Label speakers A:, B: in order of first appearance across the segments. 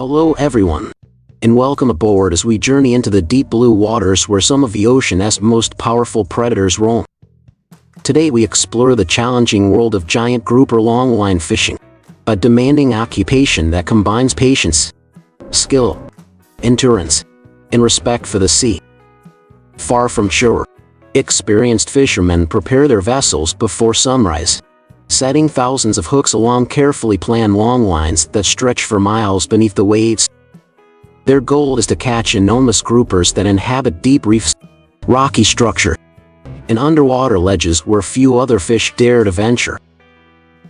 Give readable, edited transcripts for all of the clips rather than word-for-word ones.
A: Hello everyone, and welcome aboard as we journey into the deep blue waters where some of the ocean's most powerful predators roam. Today we explore the challenging world of giant grouper longline fishing, a demanding occupation that combines patience, skill, endurance, and respect for the sea. Far from shore, experienced fishermen prepare their vessels before sunrise, setting thousands of hooks along carefully planned longlines that stretch for miles beneath the waves. Their goal is to catch enormous groupers that inhabit deep reefs, rocky structures, and underwater ledges where few other fish dare to venture.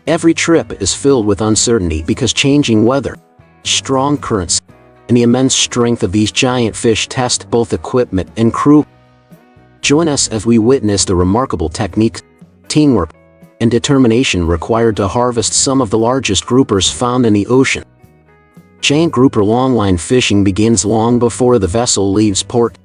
A: Every trip is filled with uncertainty because changing weather, strong currents, and the immense strength of these giant fish test both equipment and crew. Join us as we witness the remarkable techniques, teamwork, and determination required to harvest some of the largest groupers found in the ocean. Giant grouper longline fishing begins long before the vessel leaves port.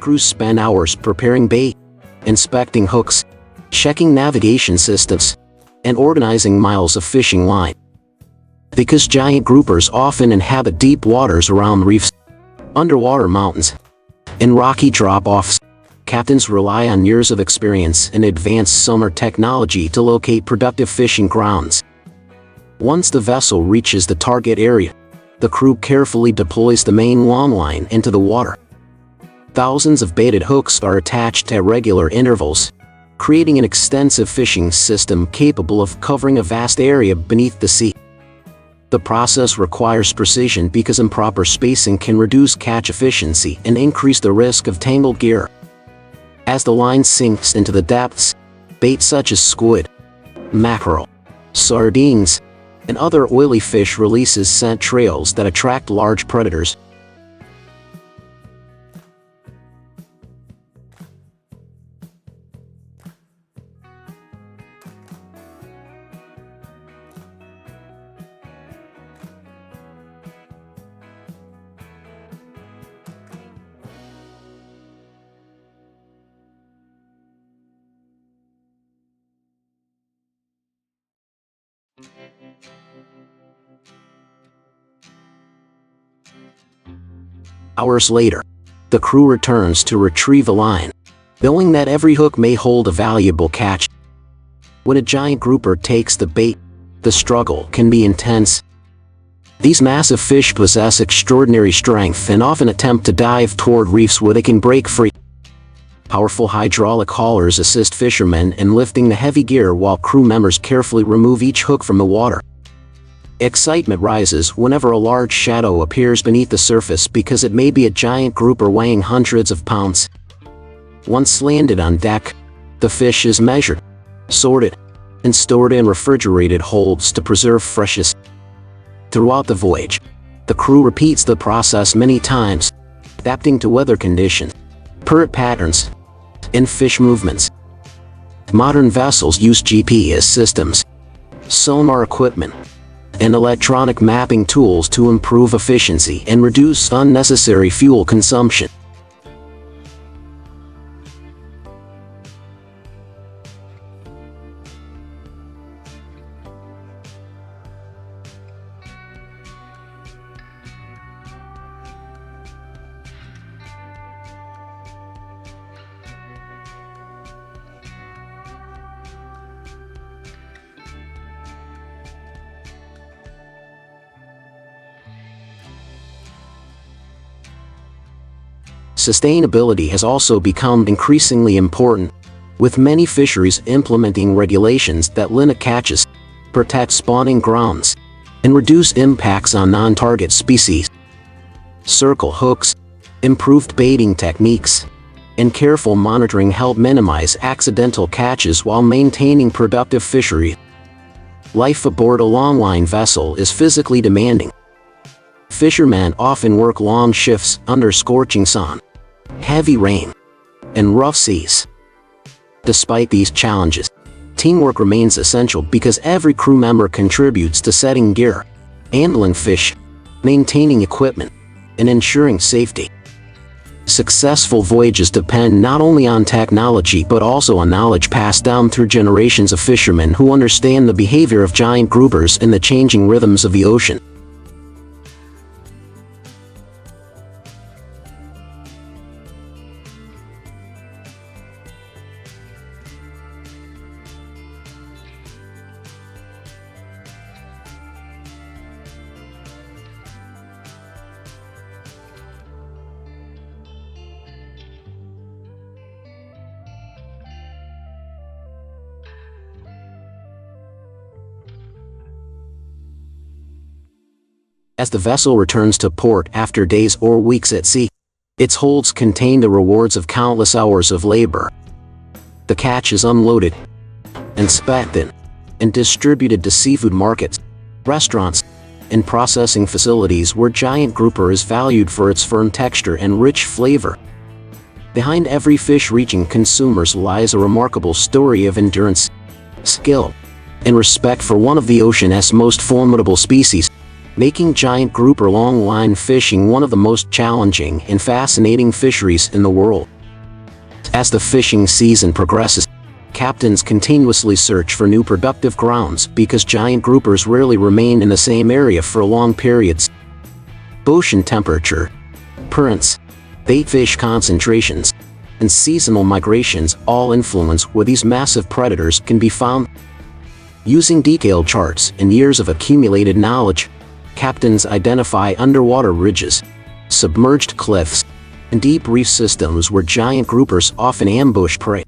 A: Crews spend hours preparing bait, inspecting hooks, checking navigation systems, and organizing miles of fishing line. Because giant groupers often inhabit deep waters around reefs, underwater mountains, and rocky drop-offs, captains rely on years of experience and advanced sonar technology to locate productive fishing grounds. Once the vessel reaches the target area, the crew carefully deploys the main longline into the water. Thousands of baited hooks are attached at regular intervals, creating an extensive fishing system capable of covering a vast area beneath the sea. The process requires precision because improper spacing can reduce catch efficiency and increase the risk of tangled gear. As the line sinks into the depths, bait such as squid, mackerel, sardines, and other oily fish releases scent trails that attract large predators. Hours later, the crew returns to retrieve a line, knowing that every hook may hold a valuable catch. When a giant grouper takes the bait, the struggle can be intense. These massive fish possess extraordinary strength and often attempt to dive toward reefs where they can break free. Powerful hydraulic haulers assist fishermen in lifting the heavy gear while crew members carefully remove each hook from the water. Excitement rises whenever a large shadow appears beneath the surface because it may be a giant grouper weighing hundreds of pounds. Once landed on deck, the fish is measured, sorted, and stored in refrigerated holds to preserve freshness. Throughout the voyage, the crew repeats the process many times, adapting to weather conditions, current patterns, and fish movements. Modern vessels use GPS systems, sonar equipment, and electronic mapping tools to improve efficiency and reduce unnecessary fuel consumption. Sustainability has also become increasingly important, with many fisheries implementing regulations that limit catches, protect spawning grounds, and reduce impacts on non-target species. Circle hooks, improved baiting techniques, and careful monitoring help minimize accidental catches while maintaining productive fishery. Life aboard a longline vessel is physically demanding. Fishermen often work long shifts under scorching sun, heavy rain, and rough seas. Despite these challenges, teamwork remains essential because every crew member contributes to setting gear, handling fish, maintaining equipment, and ensuring safety. Successful voyages depend not only on technology but also on knowledge passed down through generations of fishermen who understand the behavior of giant groupers and the changing rhythms of the ocean. As the vessel returns to port after days or weeks at sea, its holds contain the rewards of countless hours of labor. The catch is unloaded, inspected, and distributed to seafood markets, restaurants, and processing facilities where giant grouper is valued for its firm texture and rich flavor. Behind every fish reaching consumers lies a remarkable story of endurance, skill, and respect for one of the ocean's most formidable species, making giant grouper longline fishing one of the most challenging and fascinating fisheries in the world. As the fishing season progresses, captains continuously search for new productive grounds because giant groupers rarely remain in the same area for long periods. Ocean temperature, currents, bait fish concentrations, and seasonal migrations all influence where these massive predators can be found. Using detailed charts and years of accumulated knowledge, captains identify underwater ridges, submerged cliffs, and deep reef systems where giant groupers often ambush prey.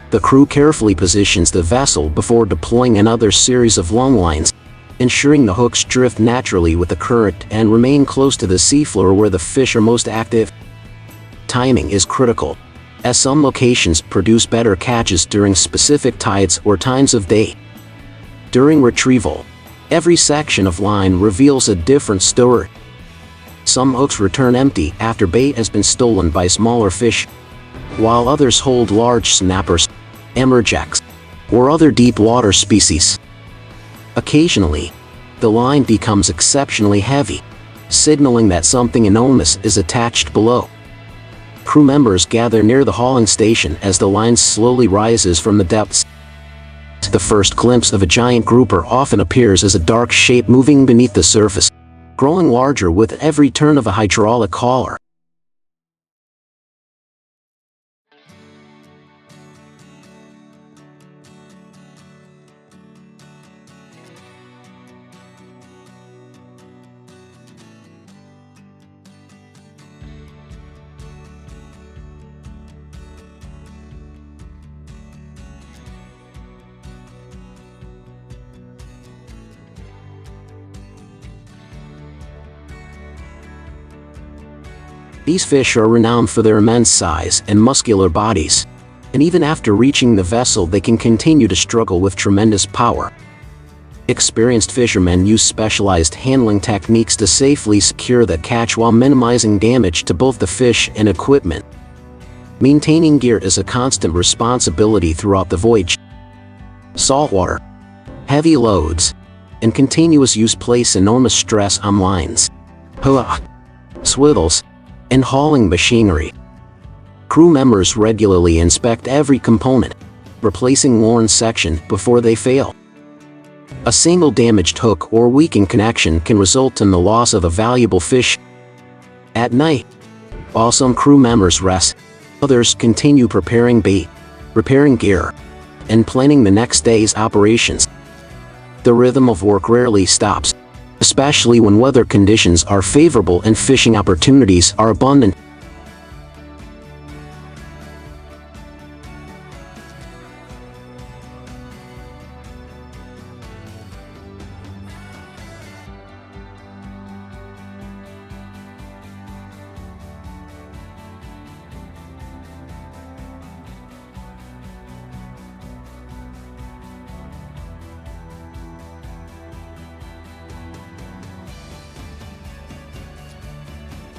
A: The crew carefully positions the vessel before deploying another series of longlines, ensuring the hooks drift naturally with the current and remain close to the seafloor where the fish are most active. Timing is critical, as some locations produce better catches during specific tides or times of day. During retrieval, every section of line reveals a different story. Some hooks return empty after bait has been stolen by smaller fish, while others hold large snappers, amberjacks, or other deep water species. Occasionally, the line becomes exceptionally heavy, signaling that something enormous is attached below. Crew members gather near the hauling station as the line slowly rises from the depths. The first glimpse of a giant grouper often appears as a dark shape moving beneath the surface, growing larger with every turn of a hydraulic hauler. These fish are renowned for their immense size and muscular bodies, and even after reaching the vessel they can continue to struggle with tremendous power. Experienced fishermen use specialized handling techniques to safely secure the catch while minimizing damage to both the fish and equipment. Maintaining gear is a constant responsibility throughout the voyage. Saltwater, heavy loads, and continuous use place enormous stress on lines, swivels, and hauling machinery. Crew members regularly inspect every component, replacing worn sections before they fail. A single damaged hook or weakened connection can result in the loss of a valuable fish. At night, while some crew members rest, others continue preparing bait, repairing gear, and planning the next day's operations. The rhythm of work rarely stops, especially when weather conditions are favorable and fishing opportunities are abundant.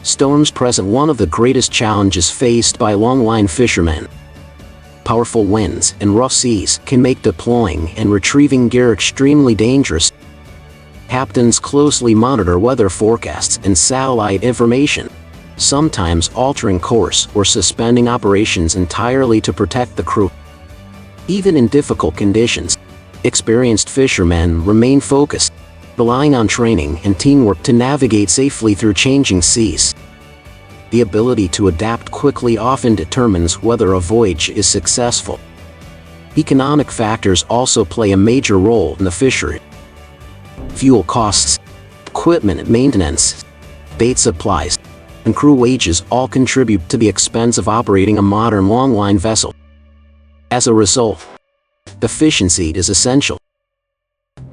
A: Storms present one of the greatest challenges faced by longline fishermen. Powerful winds and rough seas can make deploying and retrieving gear extremely dangerous. Captains closely monitor weather forecasts and satellite information, sometimes altering course or suspending operations entirely to protect the crew. Even in difficult conditions, experienced fishermen remain focused, relying on training and teamwork to navigate safely through changing seas. The ability to adapt quickly often determines whether a voyage is successful. Economic factors also play a major role in the fishery. Fuel costs, equipment maintenance, bait supplies, and crew wages all contribute to the expense of operating a modern longline vessel. As a result, efficiency is essential.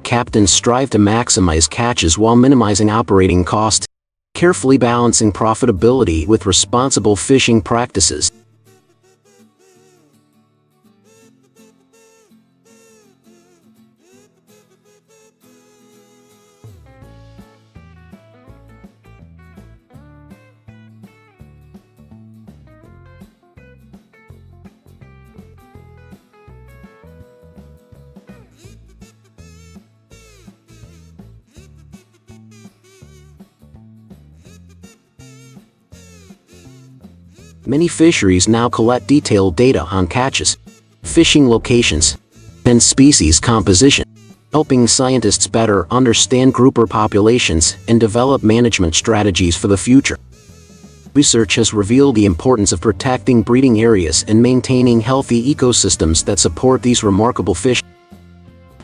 A: Captains strive to maximize catches while minimizing operating costs, carefully balancing profitability with responsible fishing practices. Many fisheries now collect detailed data on catches, fishing locations, and species composition, helping scientists better understand grouper populations and develop management strategies for the future. Research has revealed the importance of protecting breeding areas and maintaining healthy ecosystems that support these remarkable fish.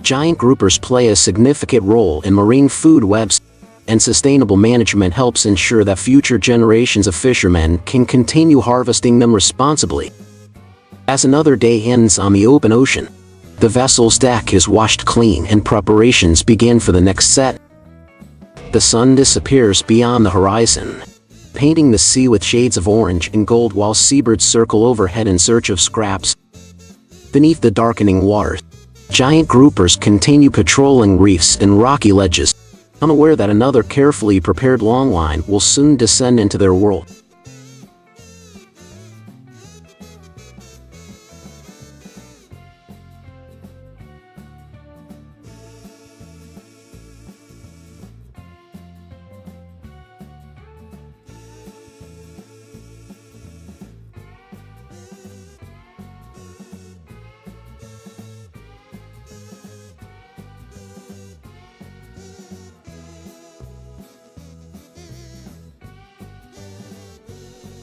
A: Giant groupers play a significant role in marine food webs, and sustainable management helps ensure that future generations of fishermen can continue harvesting them responsibly. As another day ends on the open ocean, the vessel's deck is washed clean and preparations begin for the next set. The sun disappears beyond the horizon, painting the sea with shades of orange and gold while seabirds circle overhead in search of scraps. Beneath the darkening waters, giant groupers continue patrolling reefs and rocky ledges, unaware that another carefully prepared longline will soon descend into their world.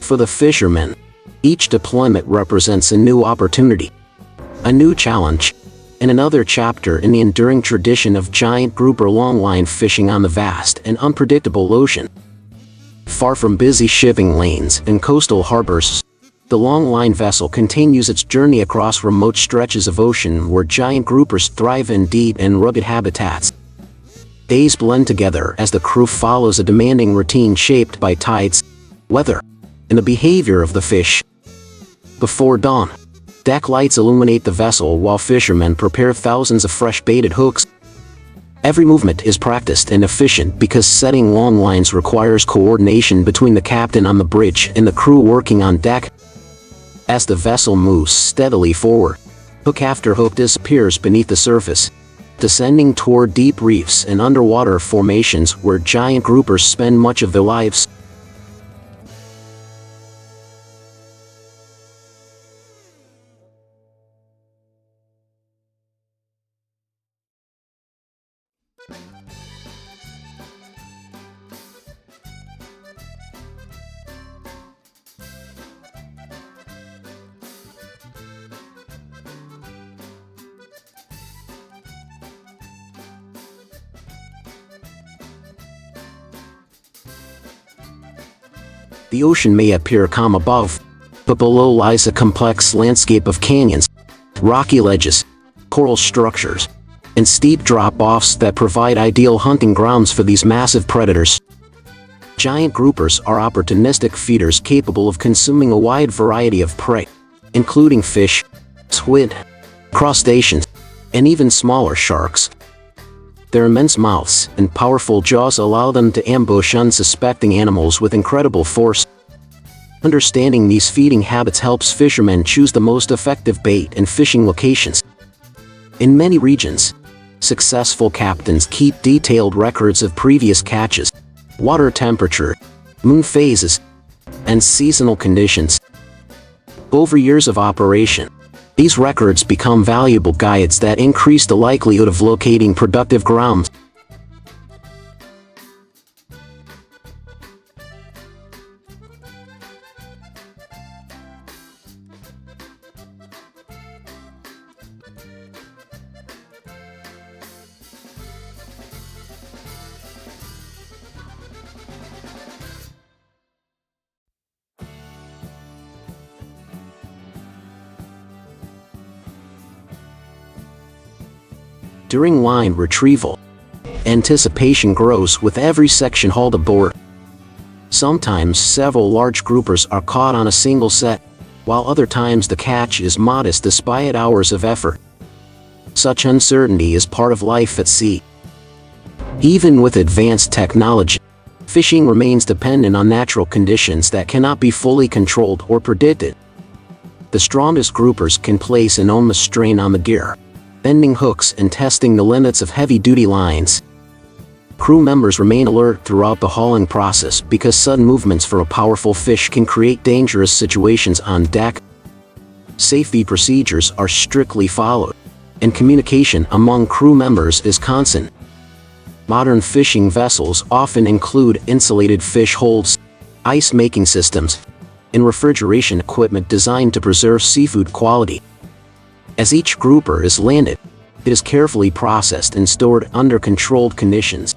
A: For the fishermen, each deployment represents a new opportunity, a new challenge, and another chapter in the enduring tradition of giant grouper longline fishing on the vast and unpredictable ocean. Far from busy shipping lanes and coastal harbors, the longline vessel continues its journey across remote stretches of ocean where giant groupers thrive in deep and rugged habitats. Days blend together as the crew follows a demanding routine shaped by tides, weather, and the behavior of the fish. Before dawn, deck lights illuminate the vessel while fishermen prepare thousands of fresh baited hooks. Every movement is practiced and efficient because setting long lines requires coordination between the captain on the bridge and the crew working on deck. As the vessel moves steadily forward, hook after hook disappears beneath the surface, descending toward deep reefs and underwater formations where giant groupers spend much of their lives. The ocean may appear calm above, but below lies a complex landscape of canyons, rocky ledges, coral structures, and steep drop-offs that provide ideal hunting grounds for these massive predators. Giant groupers are opportunistic feeders capable of consuming a wide variety of prey, including fish, squid, crustaceans, and even smaller sharks. Their immense mouths and powerful jaws allow them to ambush unsuspecting animals with incredible force. Understanding these feeding habits helps fishermen choose the most effective bait and fishing locations. In many regions, successful captains keep detailed records of previous catches, water temperature, moon phases, and seasonal conditions. Over years of operation, these records become valuable guides that increase the likelihood of locating productive grounds. During line retrieval, anticipation grows with every section hauled aboard. Sometimes several large groupers are caught on a single set, while other times the catch is modest despite hours of effort. Such uncertainty is part of life at sea. Even with advanced technology, fishing remains dependent on natural conditions that cannot be fully controlled or predicted. The strongest groupers can place enormous strain on the gear, bending hooks and testing the limits of heavy-duty lines. Crew members remain alert throughout the hauling process because sudden movements for a powerful fish can create dangerous situations on deck. Safety procedures are strictly followed, and communication among crew members is constant. Modern fishing vessels often include insulated fish holds, ice-making systems, and refrigeration equipment designed to preserve seafood quality. As each grouper is landed, it is carefully processed and stored under controlled conditions.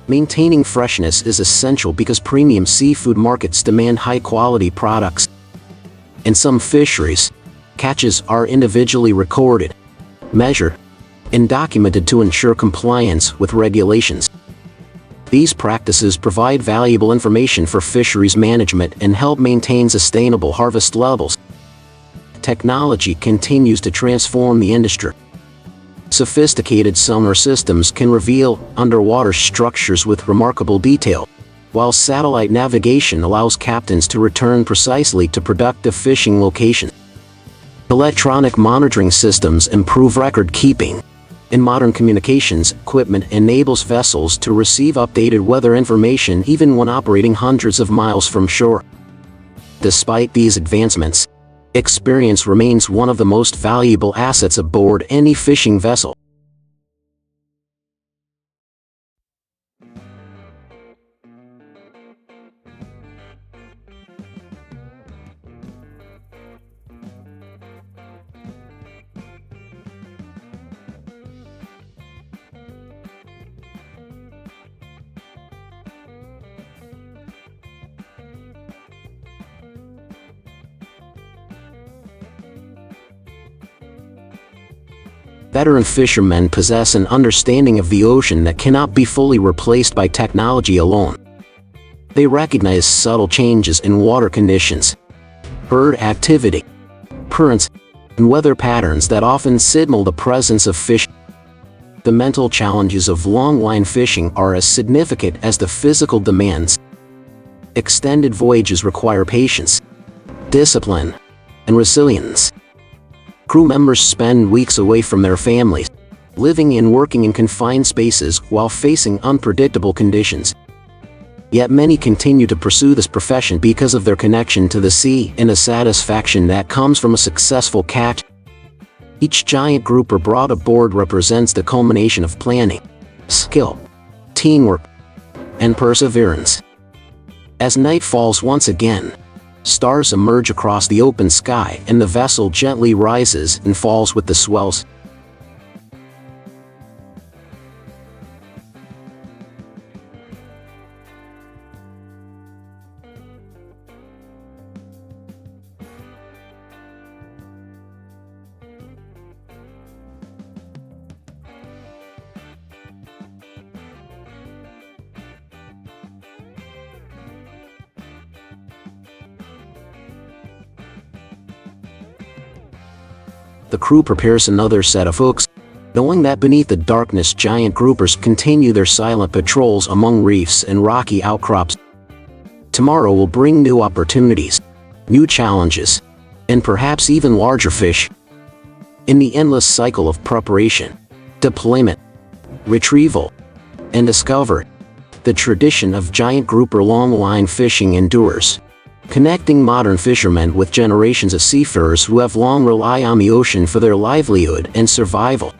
A: Maintaining freshness is essential because premium seafood markets demand high-quality products. In some fisheries, catches are individually recorded, measured, and documented to ensure compliance with regulations. These practices provide valuable information for fisheries management and help maintain sustainable harvest levels. Technology continues to transform the industry. Sophisticated sonar systems can reveal underwater structures with remarkable detail, while satellite navigation allows captains to return precisely to productive fishing locations. Electronic monitoring systems improve record keeping, and modern communications equipment enables vessels to receive updated weather information even when operating hundreds of miles from shore. Despite these advancements, experience remains one of the most valuable assets aboard any fishing vessel. Veteran fishermen possess an understanding of the ocean that cannot be fully replaced by technology alone. They recognize subtle changes in water conditions, bird activity, currents, and weather patterns that often signal the presence of fish. The mental challenges of longline fishing are as significant as the physical demands. Extended voyages require patience, discipline, and resilience. Crew members spend weeks away from their families, living and working in confined spaces while facing unpredictable conditions. Yet many continue to pursue this profession because of their connection to the sea and the satisfaction that comes from a successful catch. Each giant grouper brought aboard represents the culmination of planning, skill, teamwork, and perseverance. As night falls once again, stars emerge across the open sky and the vessel gently rises and falls with the swells. The crew prepares another set of hooks, knowing that beneath the darkness giant groupers continue their silent patrols among reefs and rocky outcrops. Tomorrow will bring new opportunities, new challenges, and perhaps even larger fish. In the endless cycle of preparation, deployment, retrieval, and discovery, the tradition of giant grouper longline fishing endures, connecting modern fishermen with generations of seafarers who have long relied on the ocean for their livelihood and survival.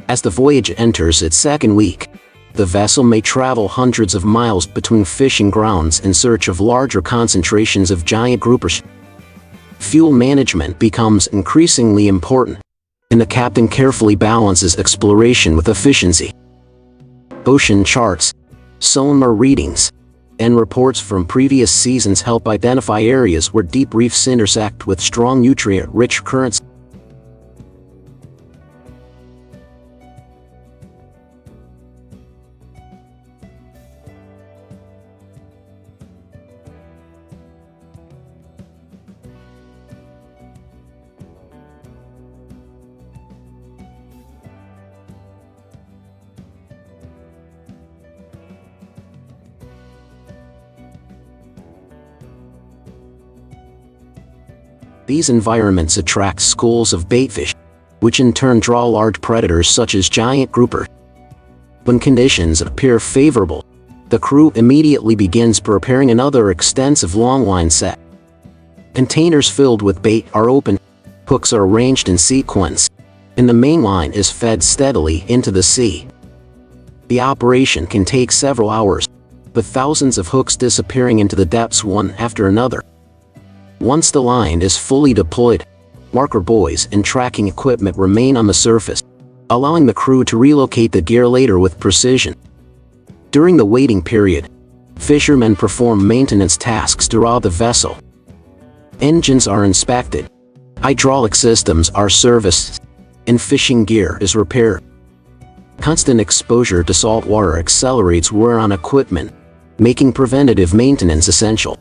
A: As the voyage enters its second week, the vessel may travel hundreds of miles between fishing grounds in search of larger concentrations of giant groupers. Fuel management becomes increasingly important, and the captain carefully balances exploration with efficiency. Ocean charts, sonar readings, and reports from previous seasons help identify areas where deep reefs intersect with strong nutrient-rich currents. These environments attract schools of baitfish, which in turn draw large predators such as giant grouper. When conditions appear favorable, the crew immediately begins preparing another extensive longline set. Containers filled with bait are opened, hooks are arranged in sequence, and the main line is fed steadily into the sea. The operation can take several hours, with thousands of hooks disappearing into the depths one after another. Once the line is fully deployed, marker buoys and tracking equipment remain on the surface, allowing the crew to relocate the gear later with precision. During the waiting period, fishermen perform maintenance tasks throughout the vessel. Engines are inspected, hydraulic systems are serviced, and fishing gear is repaired. Constant exposure to salt water accelerates wear on equipment, making preventative maintenance essential.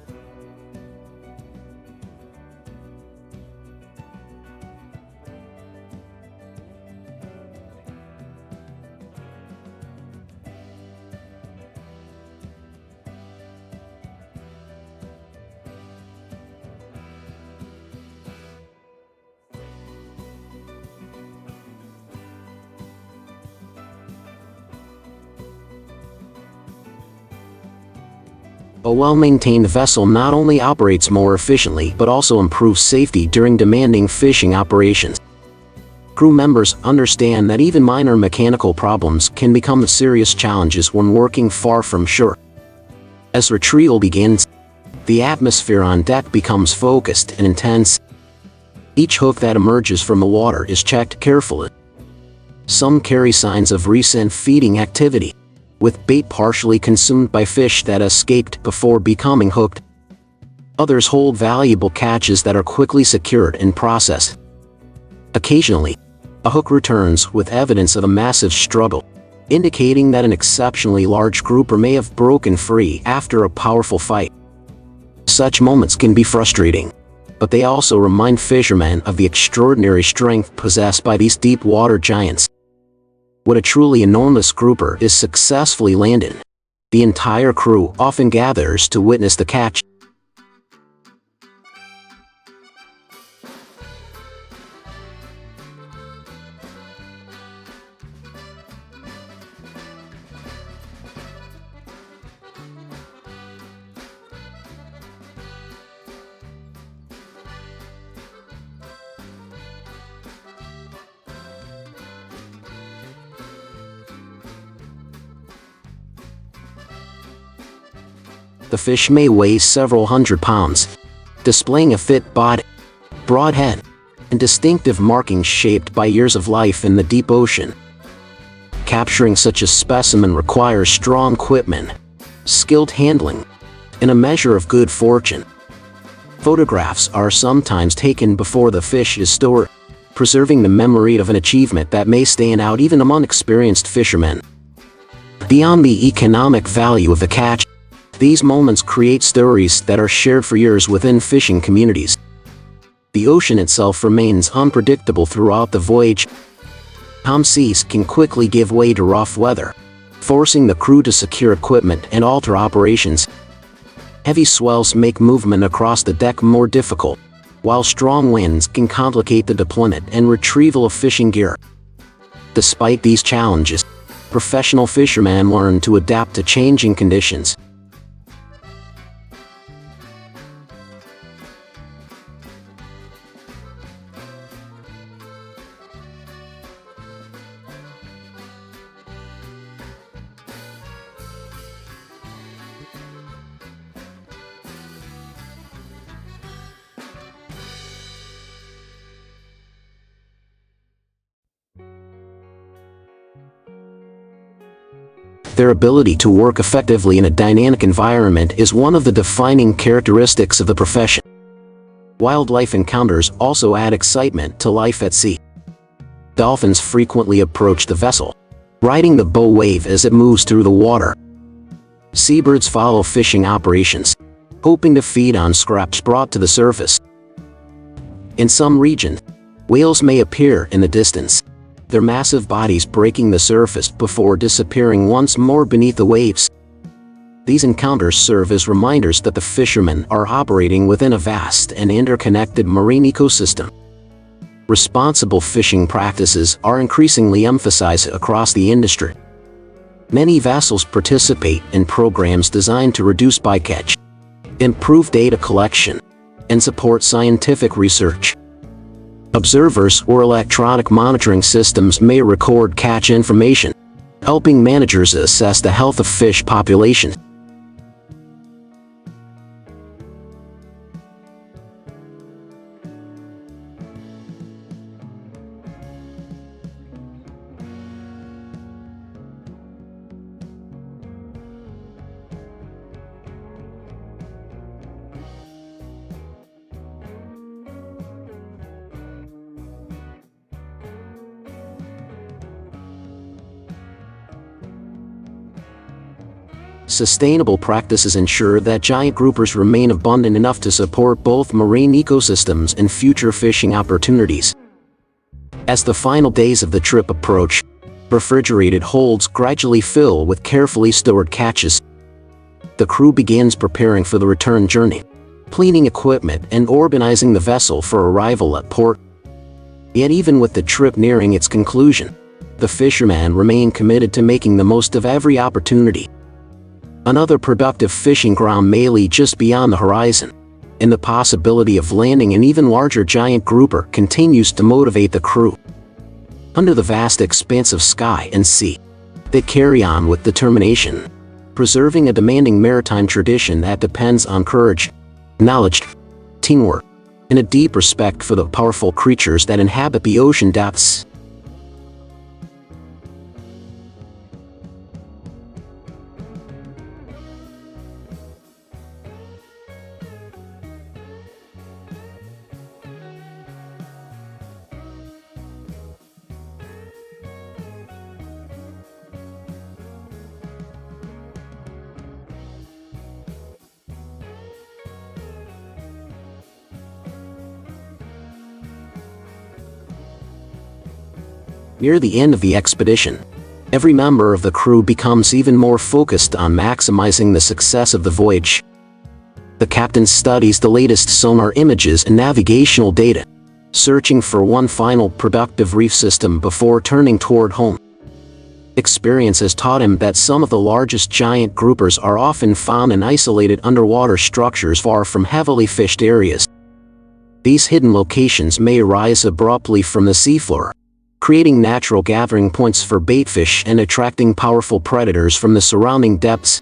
A: A well-maintained vessel not only operates more efficiently but also improves safety during demanding fishing operations. Crew members understand that even minor mechanical problems can become serious challenges when working far from shore. As retrieval begins, the atmosphere on deck becomes focused and intense. Each hook that emerges from the water is checked carefully. Some carry signs of recent feeding activity, with bait partially consumed by fish that escaped before becoming hooked. Others hold valuable catches that are quickly secured and processed. Occasionally, a hook returns with evidence of a massive struggle, indicating that an exceptionally large grouper may have broken free after a powerful fight. Such moments can be frustrating, but they also remind fishermen of the extraordinary strength possessed by these deep water giants. When a truly enormous grouper is successfully landed, the entire crew often gathers to witness the catch. The fish may weigh several hundred pounds, displaying a fit body, broad head, and distinctive markings shaped by years of life in the deep ocean. Capturing such a specimen requires strong equipment, skilled handling, and a measure of good fortune. Photographs are sometimes taken before the fish is stored, preserving the memory of an achievement that may stand out even among experienced fishermen. Beyond the economic value of the catch, these moments create stories that are shared for years within fishing communities. The ocean itself remains unpredictable throughout the voyage. Calm seas can quickly give way to rough weather, forcing the crew to secure equipment and alter operations. Heavy swells make movement across the deck more difficult, while strong winds can complicate the deployment and retrieval of fishing gear. Despite these challenges, professional fishermen learn to adapt to changing conditions. Their ability to work effectively in a dynamic environment is one of the defining characteristics of the profession. Wildlife encounters also add excitement to life at sea. Dolphins frequently approach the vessel, riding the bow wave as it moves through the water. Seabirds follow fishing operations, hoping to feed on scraps brought to the surface. In some regions, whales may appear in the distance, their massive bodies breaking the surface before disappearing once more beneath the waves. These encounters serve as reminders that the fishermen are operating within a vast and interconnected marine ecosystem. Responsible fishing practices are increasingly emphasized across the industry. Many vessels participate in programs designed to reduce bycatch, improve data collection, and support scientific research. Observers or electronic monitoring systems may record catch information, helping managers assess the health of fish populations. Sustainable practices ensure that giant groupers remain abundant enough to support both marine ecosystems and future fishing opportunities. As the final days of the trip approach, refrigerated holds gradually fill with carefully stored catches. The crew begins preparing for the return journey, cleaning equipment and organizing the vessel for arrival at port. Yet even with the trip nearing its conclusion, the fishermen remain committed to making the most of every opportunity. Another productive fishing ground may lie just beyond the horizon, and the possibility of landing an even larger giant grouper continues to motivate the crew. Under the vast expanse of sky and sea, they carry on with determination, preserving a demanding maritime tradition that depends on courage, knowledge, teamwork, and a deep respect for the powerful creatures that inhabit the ocean depths. Near the end of the expedition, every member of the crew becomes even more focused on maximizing the success of the voyage. The captain studies the latest sonar images and navigational data, searching for one final productive reef system before turning toward home. Experience has taught him that some of the largest giant groupers are often found in isolated underwater structures far from heavily fished areas. These hidden locations may rise abruptly from the seafloor, creating natural gathering points for baitfish and attracting powerful predators from the surrounding depths.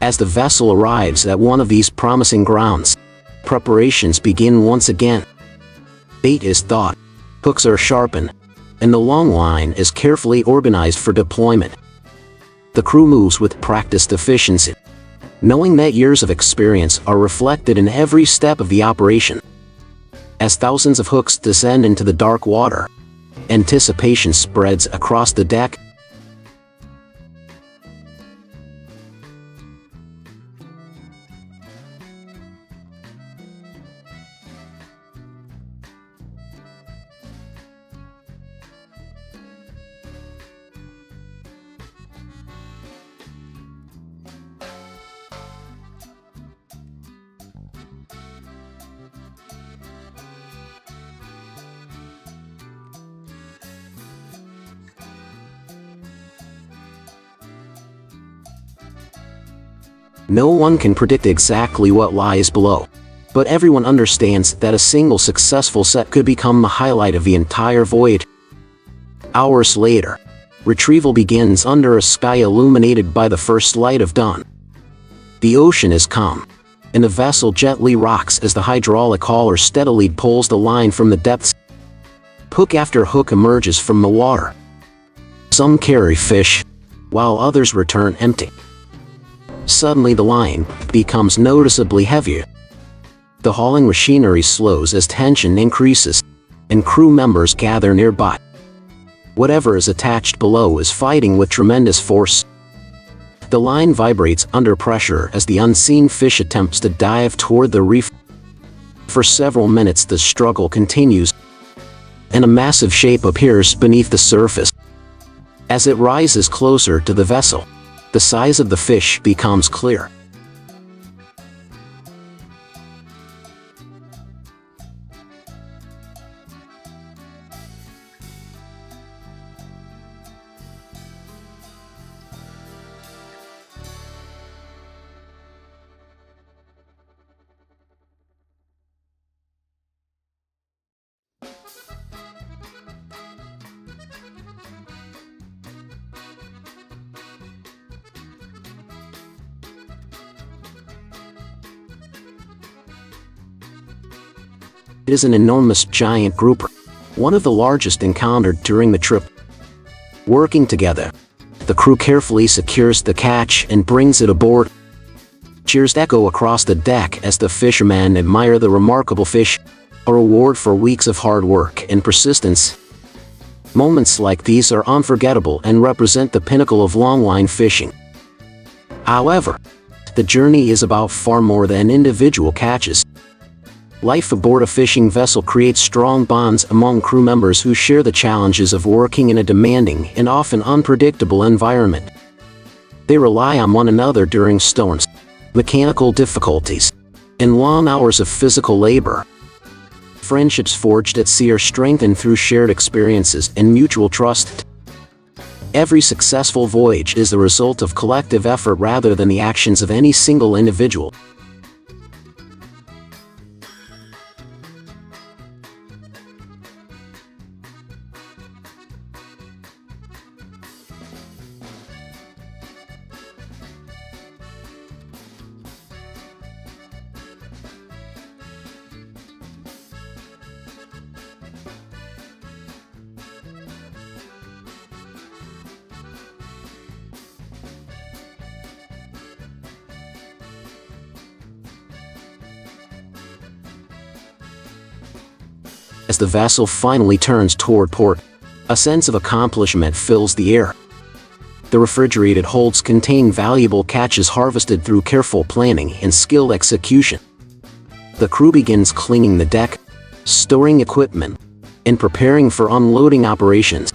A: As the vessel arrives at one of these promising grounds, preparations begin once again. Bait is thawed, hooks are sharpened, and the longline is carefully organized for deployment. The crew moves with practiced efficiency, knowing that years of experience are reflected in every step of the operation. As thousands of hooks descend into the dark water, anticipation spreads across the deck. No one can predict exactly what lies below, but everyone understands that a single successful set could become the highlight of the entire voyage. Hours later, retrieval begins under a sky illuminated by the first light of dawn. The ocean is calm, and the vessel gently rocks as the hydraulic hauler steadily pulls the line from the depths. Hook after hook emerges from the water. Some carry fish, while others return empty. Suddenly the line becomes noticeably heavier. The hauling machinery slows as tension increases, and crew members gather nearby. Whatever is attached below is fighting with tremendous force. The line vibrates under pressure as the unseen fish attempts to dive toward the reef. For several minutes the struggle continues, and a massive shape appears beneath the surface. As it rises closer to the vessel, the size of the fish becomes clear. It is an enormous giant grouper, one of the largest encountered during the trip. Working together, the crew carefully secures the catch and brings it aboard. Cheers echo across the deck as the fishermen admire the remarkable fish, a reward for weeks of hard work and persistence. Moments like these are unforgettable and represent the pinnacle of longline fishing. However, the journey is about far more than individual catches. Life aboard a fishing vessel creates strong bonds among crew members who share the challenges of working in a demanding and often unpredictable environment. They rely on one another during storms, mechanical difficulties, and long hours of physical labor. Friendships forged at sea are strengthened through shared experiences and mutual trust. Every successful voyage is the result of collective effort rather than the actions of any single individual. As the vessel finally turns toward port, a sense of accomplishment fills the air. The refrigerated holds contain valuable catches harvested through careful planning and skilled execution. The crew begins cleaning the deck, storing equipment, and preparing for unloading operations.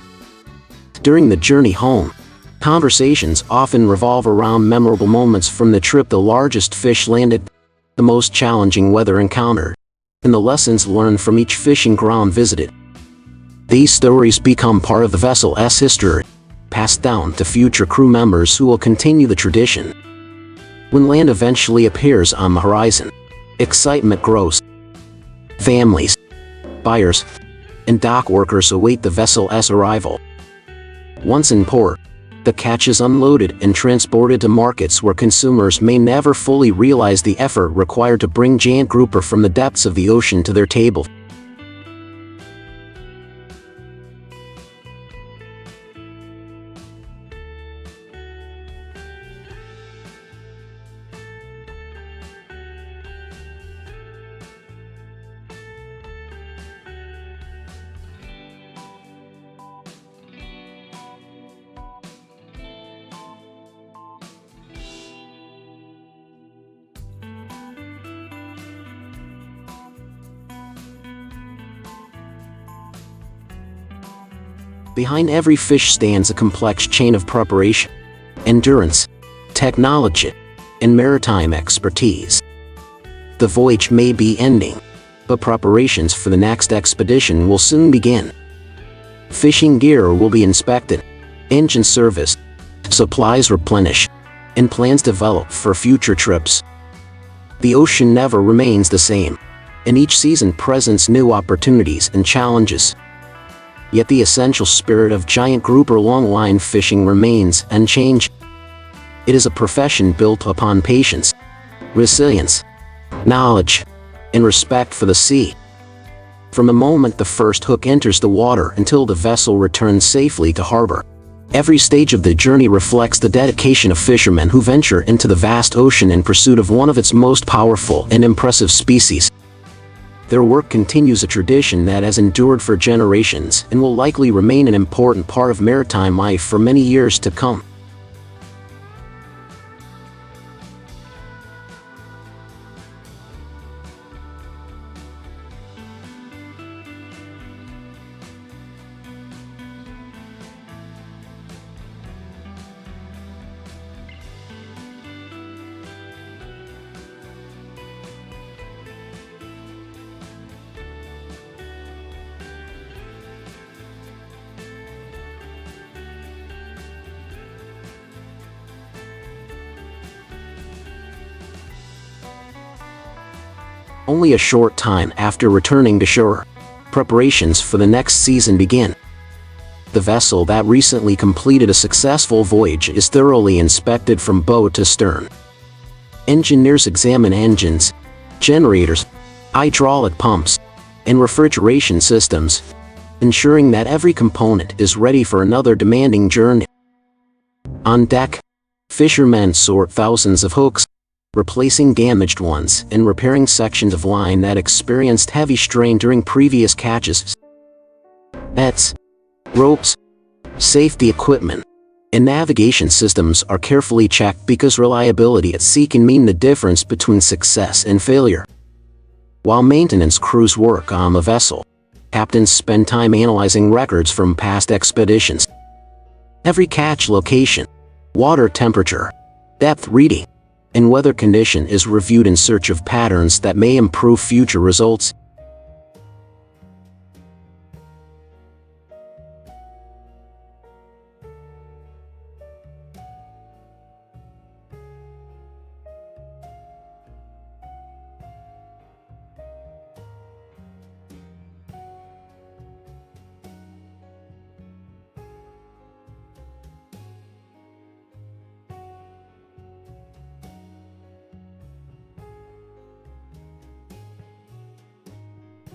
A: During the journey home, conversations often revolve around memorable moments from the trip: the largest fish landed, the most challenging weather encountered, and the lessons learned from each fishing ground visited. These stories become part of the vessel's history, passed down to future crew members who will continue the tradition. When land eventually appears on the horizon, excitement grows. Families, buyers, and dock workers await the vessel's arrival. Once in port, The catch is unloaded and transported to markets where consumers may never fully realize the effort required to bring giant grouper from the depths of the ocean to their table. Behind every fish stands a complex chain of preparation, endurance, technology, and maritime expertise. The voyage may be ending, but preparations for the next expedition will soon begin. Fishing gear will be inspected, engines serviced, supplies replenished, and plans developed for future trips. The ocean never remains the same, and each season presents new opportunities and challenges. Yet the essential spirit of giant grouper longline fishing remains unchanged. It is a profession built upon patience, resilience, knowledge, and respect for the sea. From the moment the first hook enters the water until the vessel returns safely to harbor, every stage of the journey reflects the dedication of fishermen who venture into the vast ocean in pursuit of one of its most powerful and impressive species. Their work continues a tradition that has endured for generations and will likely remain an important part of maritime life for many years to come. Only a short time after returning to shore, preparations for the next season begin. The vessel that recently completed a successful voyage is thoroughly inspected from bow to stern. Engineers examine engines, generators, hydraulic pumps, and refrigeration systems, ensuring that every component is ready for another demanding journey. On deck, fishermen sort thousands of hooks, replacing damaged ones and repairing sections of line that experienced heavy strain during previous catches. Nets, ropes, safety equipment, and navigation systems are carefully checked because reliability at sea can mean the difference between success and failure. While maintenance crews work on the vessel, captains spend time analyzing records from past expeditions. Every catch location, water temperature, depth reading, and weather condition is reviewed in search of patterns that may improve future results.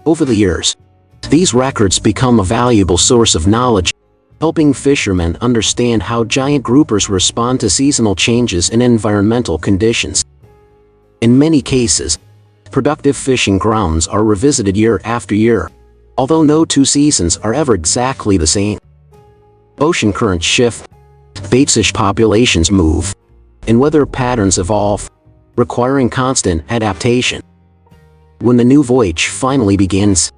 A: Over the years, these records become a valuable source of knowledge, helping fishermen understand how giant groupers respond to seasonal changes and environmental conditions. In many cases, productive fishing grounds are revisited year after year, although no two seasons are ever exactly the same. Ocean currents shift, baitfish populations move, and weather patterns evolve, requiring constant adaptation. When the new voyage finally begins,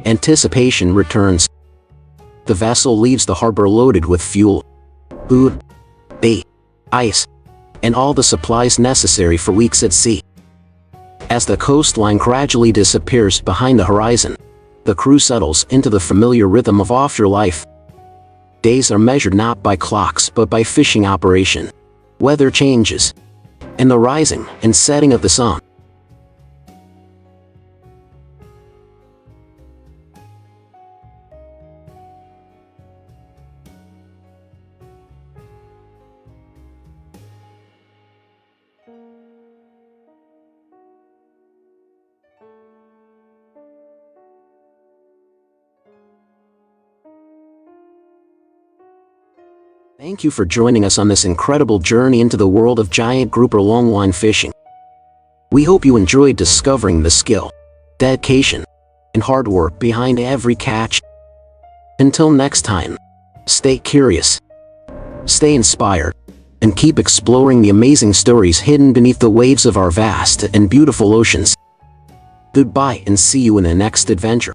A: anticipation returns. The vessel leaves the harbor loaded with fuel, food, bait, ice, and all the supplies necessary for weeks at sea. As the coastline gradually disappears behind the horizon, the crew settles into the familiar rhythm of offshore life. Days are measured not by clocks but by fishing operation, weather changes, and the rising and setting of the sun. Thank you for joining us on this incredible journey into the world of giant grouper longline fishing. We hope you enjoyed discovering the skill, dedication, and hard work behind every catch. Until next time, stay curious, stay inspired, and keep exploring the amazing stories hidden beneath the waves of our vast and beautiful oceans. Goodbye and see you in the next adventure.